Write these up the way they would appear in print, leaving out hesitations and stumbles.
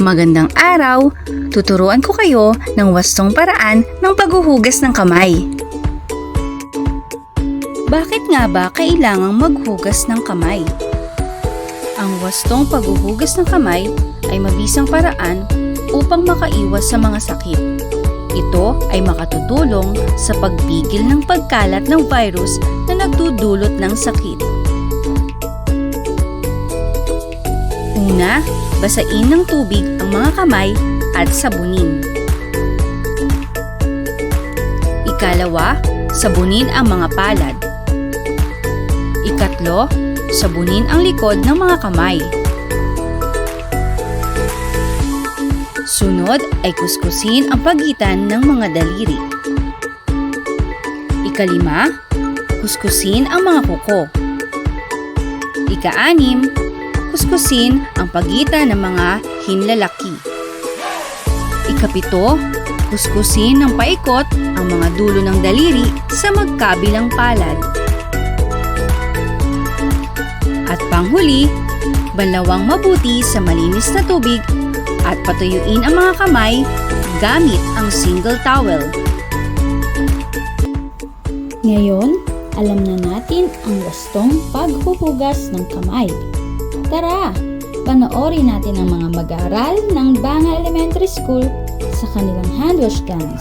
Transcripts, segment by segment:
Magandang araw! Tuturuan ko kayo ng wastong paraan ng paghuhugas ng kamay. Bakit nga ba kailangang maghugas ng kamay? Ang wastong paghuhugas ng kamay ay mabisang paraan upang makaiwas sa mga sakit. Ito ay makatutulong sa pagpigil ng pagkalat ng virus na nagdudulot ng sakit. Una, basain ng tubig ang mga kamay at sabunin. Ikalawa, sabunin ang mga palad. Ikatlo, sabunin ang likod ng mga kamay. Sunod ay kuskusin ang pagitan ng mga daliri. Ikalima, kuskusin ang mga kuko. Ikaanim, kuskusin ang pagitan ng mga hinlalaki. Ikapito, kuskusin ng paikot ang mga dulo ng daliri sa magkabilang palad. At panghuli, banlawang mabuti sa malinis na tubig at patuyuin ang mga kamay gamit ang single towel. Ngayon, alam na natin ang wastong paghuhugas ng kamay. Tara, panoorin natin ang mga mag-aaral ng Bangal Elementary School sa kanilang handwash guns.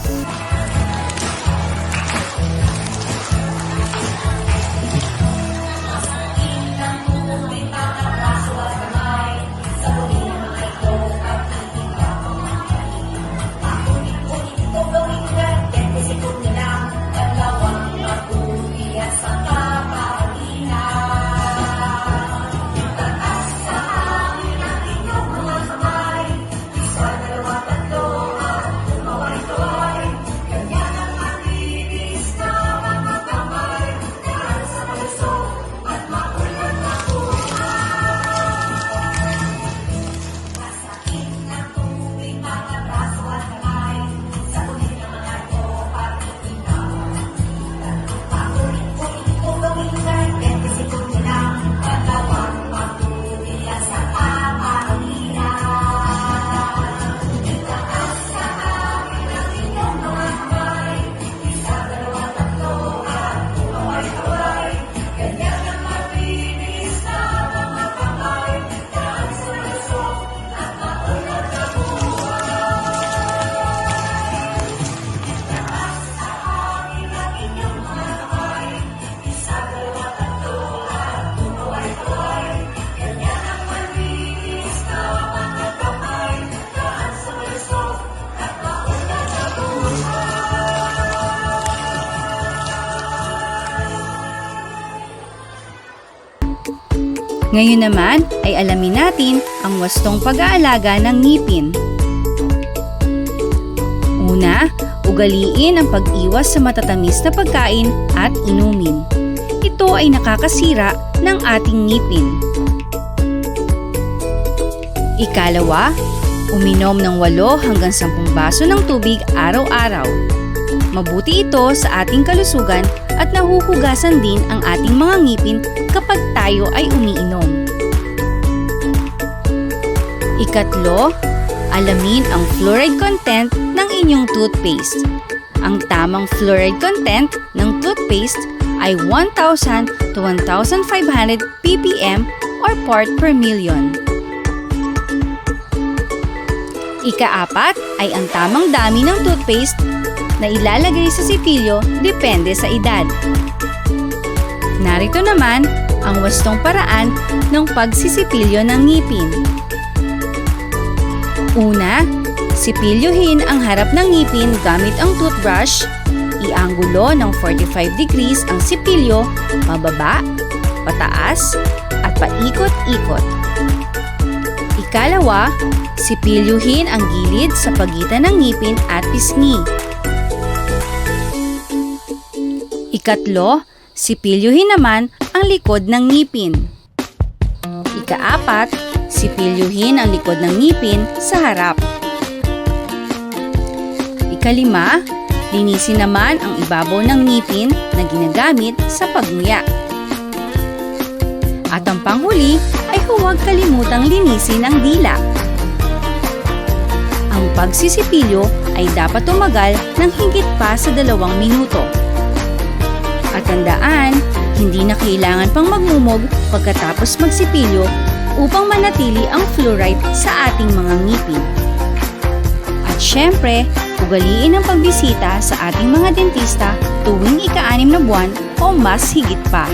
Ngayon naman ay alamin natin ang wastong pag-aalaga ng ngipin. Una, ugaliin ang pag-iwas sa matatamis na pagkain at inumin. Ito ay nakakasira ng ating ngipin. Ikalawa, uminom ng 8 hanggang 10 baso ng tubig araw-araw. Mabuti ito sa ating kalusugan at nahuhugasan din ang ating mga ngipin kapag tayo ay umiinom. Ikatlo, alamin ang fluoride content ng inyong toothpaste. Ang tamang fluoride content ng toothpaste ay 1,000 to 1,500 ppm or part per million. Ika-4 ay ang tamang dami ng toothpaste na ilalagay sa sipilyo depende sa edad. Narito naman ang wastong paraan ng pagsisipilyo ng ngipin. Una, sipilyuhin ang harap ng ngipin gamit ang toothbrush. Ianggulo ng 45 degrees ang sipilyo, pababa, pataas, at paikot-ikot. Ikalawa, sipilyuhin ang gilid sa pagitan ng ngipin at pisngi. Ikatlo, sipilyuhin naman ang likod ng ngipin. Ika-4, sipilyuhin ang likod ng ngipin sa harap. Ika-5, linisin naman ang ibabaw ng ngipin na ginagamit sa pagnguya. At ang panghuli ay huwag kalimutang linisin ang dila. Ang pagsisipilyo ay dapat tumagal ng higit pa sa 2 minuto. At tandaan, hindi na kailangan pang magmumog pagkatapos magsipilyo upang manatili ang fluoride sa ating mga ngipin. At syempre, ugaliin ang pagbisita sa ating mga dentista tuwing ika-6 na buwan o mas higit pa.